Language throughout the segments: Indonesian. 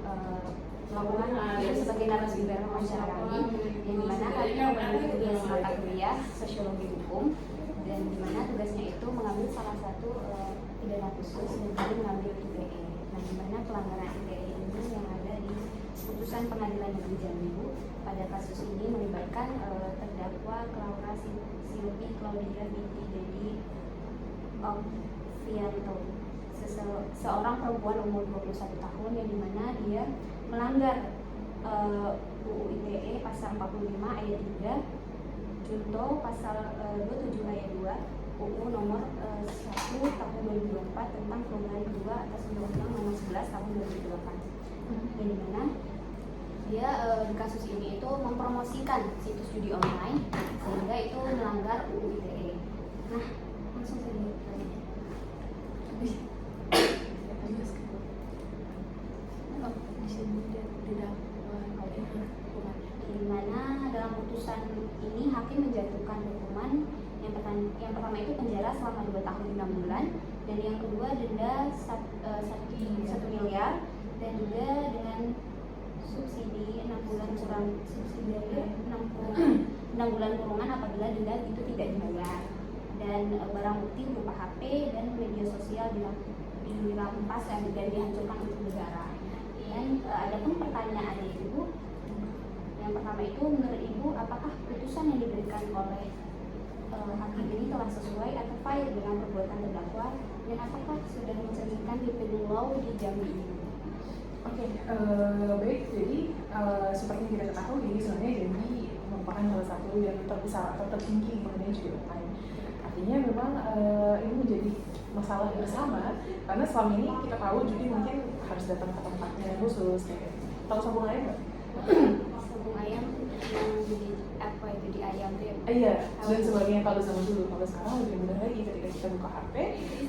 untuk melakukan sebagai narasumber wawancara kami, yang dimana kami memiliki tugas mata kuliah sosiologi hukum, dan dimana tugasnya itu mengambil salah satu pidana khusus dan kami mengambil ITE. Nah, dimana pelanggaran ITE ini yang ada di putusan Pengadilan Negeri Jambi pada kasus ini melibatkan terdakwa Laura Silvi Claudia binti Dedi Okvianto, seorang perempuan umur 21 tahun yang dimana dia melanggar UU ITE pasal 45 ayat 3, junto pasal 27 ayat 2 UU nomor 1 tahun 2024 tentang perubahan kedua atas Undang-Undang nomor 11 tahun 2008, yang dimana dia di kasus ini itu mempromosikan situs judi online sehingga itu melanggar UU ITE. Nah, langsung saja di mana dalam putusan ini hakim menjatuhkan hukuman yang pertama itu penjara selama 2 tahun 6 bulan, dan yang kedua denda 1 miliar, dan juga dengan subsidi 6 bulan kurungan apabila denda itu tidak dibayar, dan barang bukti berupa HP dan media sosial dirampas dan dihancurkan untuk negara. Dan adapun pertanyaannya Ibu, yang pertama itu menurut Ibu apakah putusan yang diberikan oleh hakim ini telah sesuai atau fair dengan perbuatan terdakwa, dan apakah sudah mencerminkan dipilih law di Jambi ini? Oke, baik. Jadi seperti yang kita ketahui, sebenarnya Jambi merupakan salah satu yang terbesar atau tertinggi mengenai judi online. Artinya memang ini menjadi masalah bersama, karena selama ini kita tahu judi mungkin harus datang ke tempatnya khusus. Tahu sabung ayam nggak? Sabung ayam yang jadi apa itu di ayam tuh? Iya, dan sebagainya kalau zaman dulu. Kalau sekarang lebih mudah lagi ketika kita buka HP,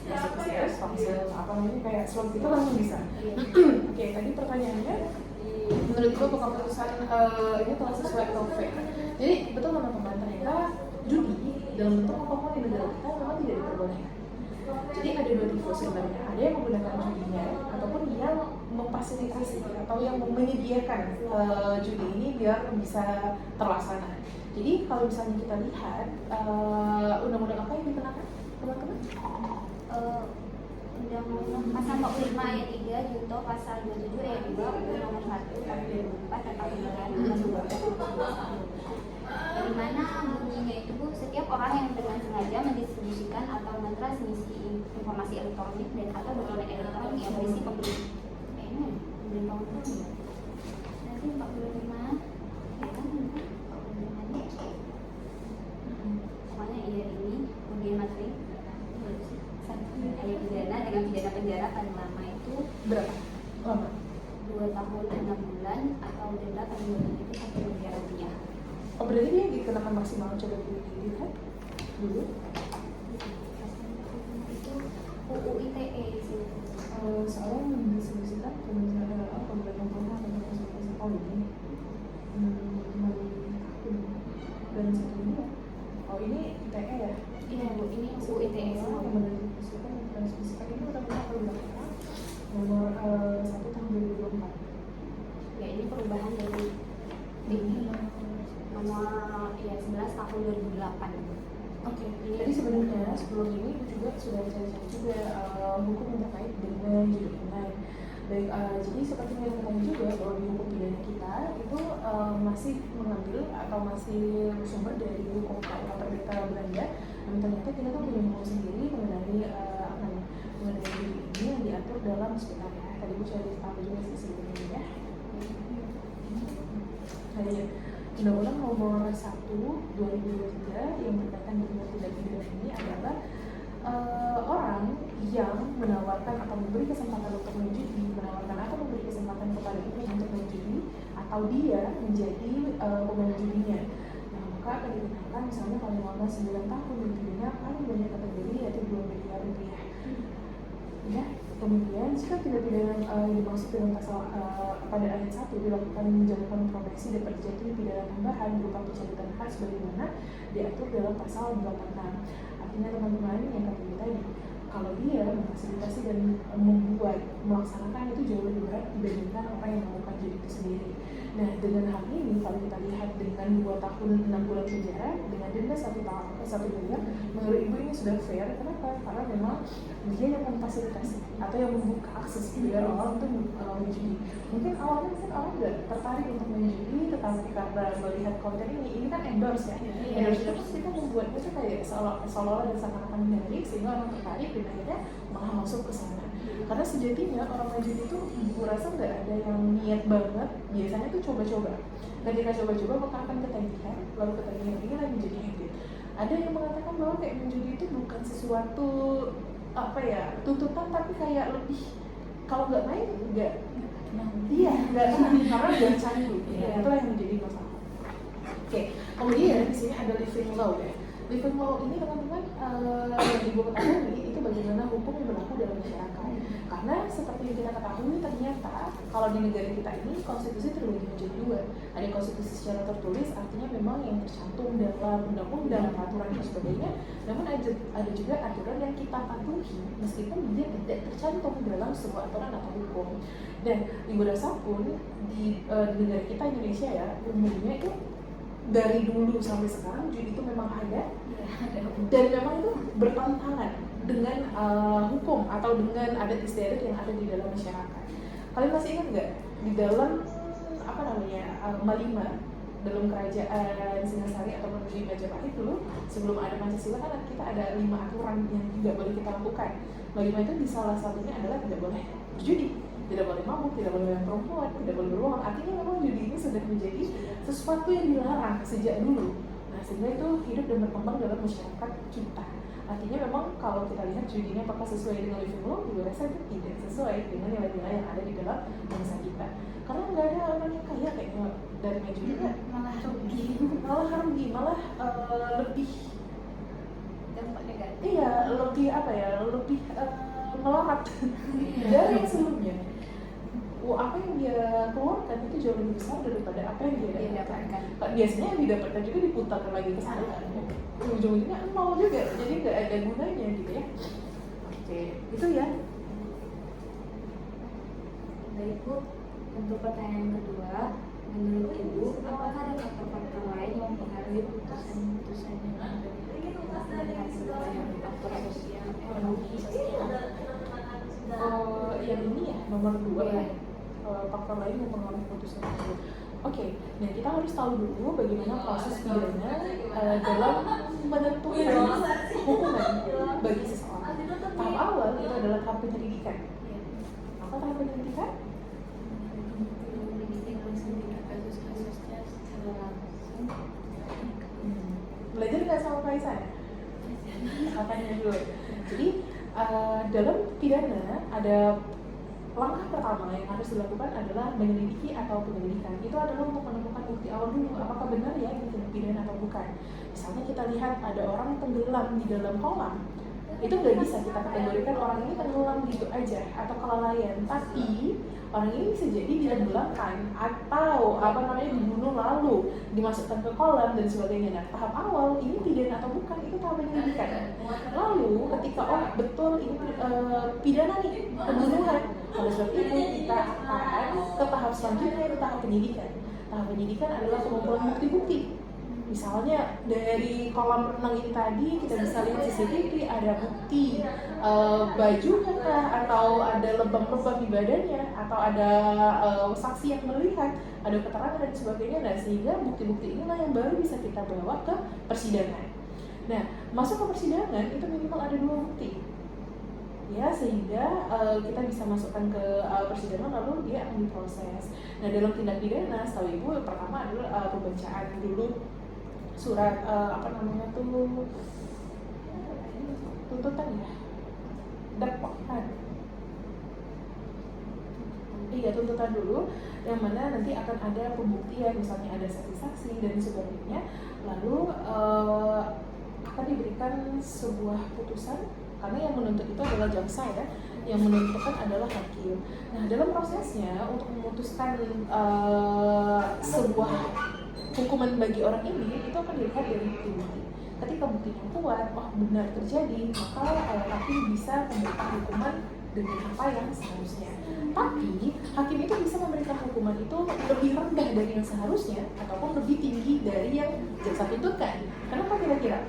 masuk ke situs, ponsel, apa namanya kayak slot itu langsung bisa. Oke, tadi pertanyaannya, menurut gue apakah putusan ini telah sesuai atau fair? Jadi betul teman-teman, ternyata judi dalam bentuk apapun di negara kita memang tidak diperbolehkan. Jadi ada dua tipe sebenarnya, ada yang menggunakan judinya ataupun yang memfasilitasi atau yang menyediakan judi ini biar bisa terlaksana. Jadi kalau misalnya kita lihat undang-undang apa yang dikenakan, teman-teman? Undang-undang pasal 45 ayat 3 junto pasal 27 ayat 2 UU nomor 1 tahun 2004 tentang penggunaan di mana bunyinya itu Bu, setiap orang yang dengan sengaja mendistribusikan atau mentransmisi informasi elektronik dan atau dokumen elektronik yang berisi pemberitahuan nanti 45 ya kan pokoknya iya ini kemudian materi ayat pidana dengan pidana penjara paling lama itu berapa? Lama? 2 tahun 6 bulan atau denda paling banyak itu 1 miliar rupiah. Oh, berarti dia dikenakan maksimal, coba dilihat dulu. Itu UU ITE di sini. Soalnya mendistribusikan pembicaraan pembuatan formal atau konsultasi ini dan satu ini ya. Oh, ini ITE ya? Iya Bu, ini UU ITE semua. Mendistribusikan dan transmisikan ini undang-undang perundangan nomor 1 tahun 2004. Ya ini perubahan dari nomor 11 tahun 2008. Oke, jadi sebenarnya sebelum ini juga sudah cari-cari juga hukum yang terkait dengan judi online. Baik, jadi seperti yang kita tahu juga bahwa di hukum pidana kita itu masih mengambil atau masih bersumber dari hukum KUH Perdata Belanda. Namun ternyata kita tuh punya hukum sendiri mengenai mengenai judi ini yang diatur dalam sebentar ya. Tadi Bu cari tahu juga sih sebelumnya ya. Nah, Undang-Undang Nomor 1 2023 yang berkaitan dengan tindak pidana ini adalah orang yang menawarkan atau memberi kesempatan untuk menjudi, menawarkan atau memberi kesempatan kepada ibu untuk menjudi, atau dia menjadi pemain judinya. Nah, maka akan dikenakan misalnya paling lama 9 tahun dan pidana paling banyak kategori yaitu 2 miliar rupiah. Ya, kemudian jika tindak pidana yang dimaksud dengan pasal pada ayat 1 dilakukan menjalankan profesi dan terjadi pidana tambahan berupa pencabutan hak sebagaimana diatur dalam pasal 86. Artinya teman-teman yang kata tadi, kalau dia memfasilitasi dan membuat melaksanakan itu jauh lebih berat dibandingkan orang yang melakukan judi itu sendiri. Nah, dengan hal ini kalau kita lihat dengan 2 tahun 6 bulan penjara dengan denda 1 miliar, menurut ibu ini sudah fair. Kenapa? Karena memang dia yang memfasilitasi atau yang membuka akses biar orang untuk menjudi. Mungkin awalnya orang nggak tertarik untuk menjudi, tetapi karena melihat konten ini kan endorse ya. Endorse itu terus kita membuatnya tuh kayak seolah-olah dan seakan-akan menarik sehingga orang tertarik dan akhirnya malah masuk ke sana. Karena sejatinya orang menjudi itu gue rasa nggak ada yang niat banget, biasanya tuh coba-coba. Ketika coba-coba maka akan ketagihan, lalu ketagihan ini lagi menjadi habit. Ada yang mengatakan bahwa kayak menjudi itu bukan sesuatu tuntutan, tapi kayak lebih kalau nggak main nggak nggak karena udah candu. Itulah yang menjadi masalah. Oke, kemudian di sini ada living law ya. Living law ini teman-teman yang ibu ketahui itu bagaimana hukum yang berlaku dalam masyarakat. Karena seperti yang kita ketahui ternyata kalau di negara kita ini konstitusi terbagi menjadi 2. Ada konstitusi secara tertulis, artinya memang yang tercantum dalam undang-undang, peraturan dan sebagainya. Namun ada juga aturan yang kita patuhi meskipun dia tidak tercantum dalam sebuah aturan atau hukum. Dan ibu rasa pun di negara kita Indonesia ya, umumnya itu dari dulu sampai sekarang judi itu memang ada dan memang itu bertentangan dengan hukum atau dengan adat istiadat yang ada di dalam masyarakat. Kalian masih ingat nggak di dalam Malima dalam kerajaan Singasari atau di Majapahit dulu sebelum ada Pancasila kan kita ada 5 aturan yang tidak boleh kita lakukan. Malima itu di salah satunya adalah tidak boleh berjudi, tidak boleh mabuk, tidak boleh main perempuan, tidak boleh berbohong. Artinya memang judi ini sudah menjadi sesuatu yang dilarang sejak dulu. Nah, sehingga itu hidup dan berkembang dalam masyarakat kita. Artinya memang kalau kita lihat judi ini apakah sesuai dengan living law, gue rasa itu tidak sesuai dengan nilai-nilai yang ada di dalam bangsa kita. Karena nggak ada orang yang kaya kayaknya dari main judi, malah rugi, malah lebih dampak negatif. Iya, lebih melarat dari yang sebelumnya. Apa yang dia keluarkan itu jauh lebih besar daripada apa yang dia dapatkan. Biasanya yang didapatkan juga diputarkan lagi ke sana. Ujung-ujungnya nol juga, jadi nggak ada gunanya gitu ya. Oke, itu ya. Baik Bu, untuk pertanyaan kedua, menurut Ibu, apakah ada faktor-faktor lain yang mempengaruhi putusan-putusan yang ada dari hasil faktor sosial, ekonomi, sosial? Yang ini ya nomor 2 ya. Faktor lain yang mempengaruhi putusan itu. Oke, nah kita harus tahu dulu bagaimana proses pidana dalam menentukan hukuman bagi seseorang. Tahap awal itu adalah tahap penyelidikan. Apa tahap penyelidikan? Kasus-kasusnya secara langsung. Belajar nggak sama Kaisa? Makanya dulu. Jadi dalam pidana ada langkah pertama yang harus dilakukan adalah menyelidiki atau penyelidikan. Itu adalah untuk menemukan bukti awal dulu, apakah benar ya ini tindak pidana atau bukan. Misalnya kita lihat ada orang tenggelam di dalam kolam, itu nggak bisa kita kategorikan orang ini tenggelam gitu aja atau kelalaian. Tapi orang ini bisa jadi ditenggelamkan atau dibunuh lalu dimasukkan ke kolam dan sebagainya. Nah, tahap awal ini pidana atau bukan itu tahap penyelidikan. Lalu ketika betul ini pidana nih pembunuhan, pada saat itu kita akan ke tahap selanjutnya itu tahap penyidikan. Tahap penyidikan adalah pengumpulan bukti-bukti. Misalnya dari kolam renang ini tadi kita bisa lihat CCTV, ada bukti bajunya kah, atau ada lebam-lebam di badannya, atau ada saksi yang melihat, ada keterangan dan sebagainya. Nah, sehingga bukti-bukti inilah yang baru bisa kita bawa ke persidangan. Nah, masuk ke persidangan itu minimal ada 2 bukti. Ya, sehingga kita bisa masukkan ke persidangan lalu dia akan diproses. Nah, dalam tindak pidana setahu Ibu pertama adalah pembacaan dulu surat tuntutan ya, dakwaan. Iya, tuntutan dulu, yang mana nanti akan ada pembuktian, misalnya ada saksi-saksi dan sebagainya. Lalu akan diberikan sebuah putusan, karena yang menuntut itu adalah jaksa ya, yang menentukan adalah hakim. Nah, dalam prosesnya untuk memutuskan sebuah hukuman bagi orang ini itu akan dilihat dari bukti-bukti. Ketika buktinya kuat, benar terjadi, maka hakim bisa memberikan hukuman dengan apa yang seharusnya. Tapi hakim itu bisa memberikan hukuman itu lebih rendah dari yang seharusnya ataupun lebih tinggi dari yang jaksa tuntutkan. Kenapa kira-kira?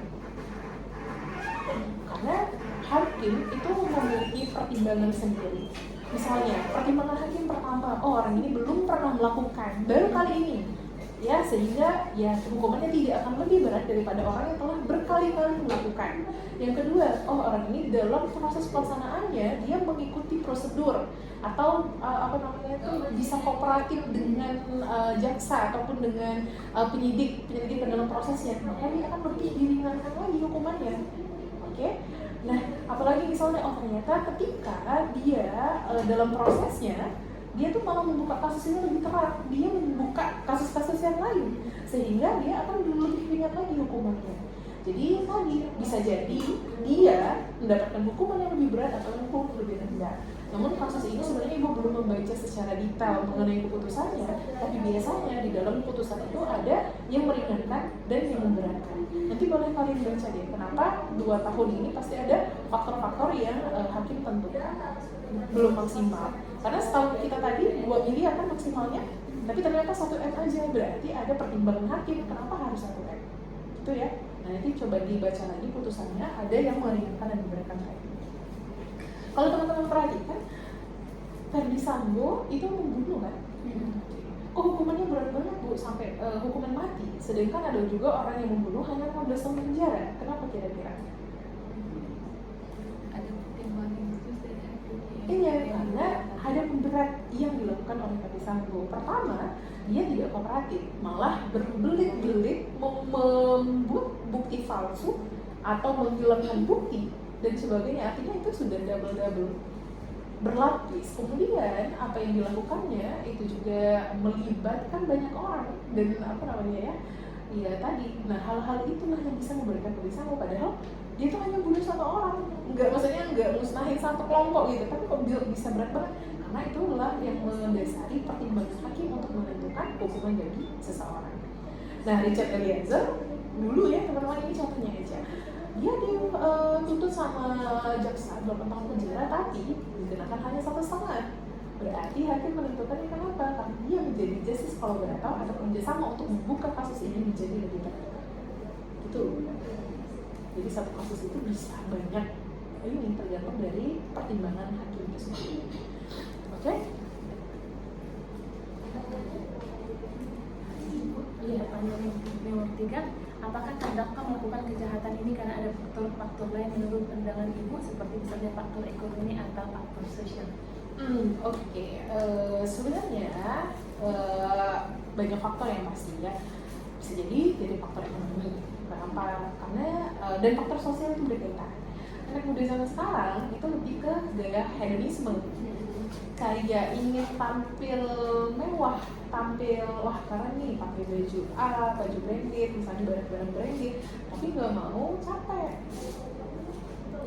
Karena hakim itu memiliki pertimbangan sendiri. Misalnya, pertimbangan hakim pertama, orang ini belum pernah melakukan, baru kali ini, ya, sehingga ya hukumannya tidak akan lebih berat daripada orang yang telah berkali-kali melakukan. Yang kedua, orang ini dalam proses pelaksanaannya dia mengikuti prosedur atau bisa kooperatif dengan jaksa ataupun dengan penyidik dalam prosesnya, maka dia akan lebih diringankan lagi hukumannya. Oke? Nah, apalagi misalnya ternyata ketika dia dalam prosesnya dia tuh malah membuka kasus ini lebih terang, dia membuka kasus-kasus yang lain sehingga dia akan lebih ringan lagi hukumannya. Jadi tadi bisa jadi dia mendapatkan hukuman yang lebih berat atau hukuman lebih rendah. Namun kasus ini sebenarnya ibu belum membaca secara detail mengenai keputusannya, tapi biasanya di dalam keputusan itu ada yang meringankan dan yang memberatkan. Nanti boleh kalian baca deh, kenapa 2 tahun ini pasti ada faktor-faktor yang hakim tentukan belum maksimal. Karena setahu kita tadi 2 miliar kan maksimalnya, tapi ternyata 1 M aja, berarti ada pertimbangan hakim kenapa harus 1 M. Gitu ya. Nah, nanti coba dibaca lagi putusannya, ada yang meringankan dan memberatkan tadi. Kalau teman-teman perhatikan, Ferdy Sambo itu membunuh kan? Kok hukumannya berat banget Bu, sampai hukuman mati. Sedangkan ada juga orang yang membunuh hanya 15 tahun penjara. Kenapa kira-kira? Ada pertimbangan khusus dari hakim. Iya, karena ada pemberat yang dilakukan oleh Ferdy Sambo. Pertama, dia tidak kooperatif, malah berbelit-belit membuat bukti palsu atau menghilangkan bukti dan sebagainya. Artinya itu sudah double berlapis. Kemudian apa yang dilakukannya itu juga melibatkan banyak orang dan ya tadi. Nah, hal-hal itulah yang bisa memberikan Ferdy Sambo, padahal dia tuh hanya bunuh 1 orang, nggak musnahin 1 kelompok gitu, tapi kok bisa berat banget? Karena itulah yang mendasari pertimbangan hakim untuk menentukan hukuman bagi seseorang. Nah, Richard Eliezer dulu ya teman-teman, ini contohnya aja. Dia dituntut sama jaksa 8 tahun penjara, tapi dikenakan hanya 1,5. Berarti hakim menentukan kenapa? Karena dia menjadi justice kolaborator atau kerjasama untuk membuka kasus ini menjadi lebih terbuka. Gitu. Jadi 1 kasus itu bisa banyak. Ini tergantung dari pertimbangan hakim itu sendiri. Oke? Iya, pertanyaan nomor 3. Apakah terdakwa melakukan kejahatan ini karena ada faktor-faktor lain menurut pandangan ibu, seperti misalnya faktor ekonomi atau faktor sosial? Oke. Sebenarnya banyak faktor yang pasti ya. Bisa jadi dari faktor ekonomi. Kenapa? Karena dan faktor sosial itu berkaitan. Anak muda zaman sekarang itu lebih ke gaya hedonisme. Kayak ingin tampil mewah, karena nih pakai baju A, baju branded, misalnya barang-barang branded, tapi nggak mau capek,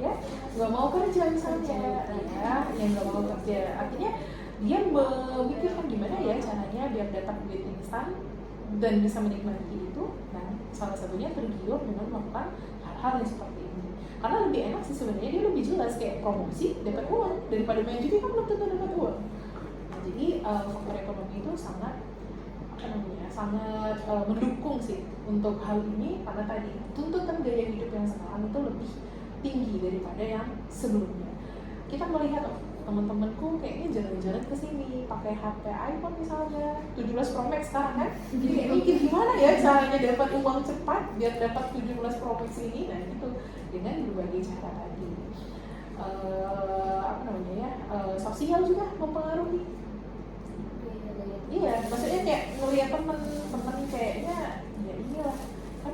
ya, nggak mau kerja misalnya, ya, yang nggak mau kerja, artinya dia memikirkan gimana ya caranya biar dapat duit instan dan bisa menikmati itu. Nah, salah satunya tergiur dengan melakukan hal-hal yang seperti ini. Karena lebih enak sih sebenarnya, dia lebih jelas kayak promosi dapat uang daripada main judi kan belum tentu dapat uang. Nah, jadi faktor ekonomi itu sangat mendukung sih untuk hal ini, karena tadi tuntutan gaya hidup yang sekarang itu lebih tinggi daripada yang sebelumnya. Kita melihat teman-temanku kayaknya jalan-jalan ke sini pakai HP iPhone misalnya 17 Pro Max sekarang kan, jadi kayak mikir gimana ya caranya dapat uang cepat biar dapat 17 Pro Max ini. Nah, itu dengan berbagai cara tadi. Sosial juga mempengaruhi. Iya, maksudnya kayak ngelihat temen kayaknya ya inilah kan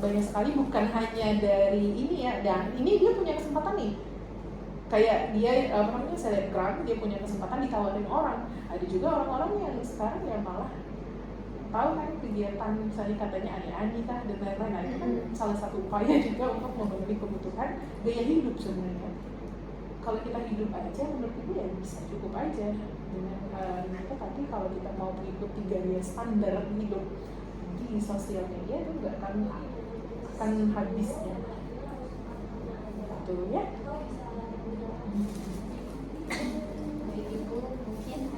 banyak sekali bukan hanya dari ini ya, dan ini dia punya kesempatan nih. Kayak dia selebgram, dia punya kesempatan ditawarin orang. Ada juga orang-orang yang sekarang yang malah tahu kan kegiatan misalnya katanya ani-ani kah dan lain-lain. Nah, itu kan salah satu upaya juga untuk memenuhi kebutuhan gaya hidup sebenarnya. Kalau kita hidup aja menurut ibu ya bisa cukup aja dengan itu, tapi kalau kita mau mengikuti gaya standar hidup di sosial media itu nggak akan habisnya. Betul ya? Baik Ibu, mungkin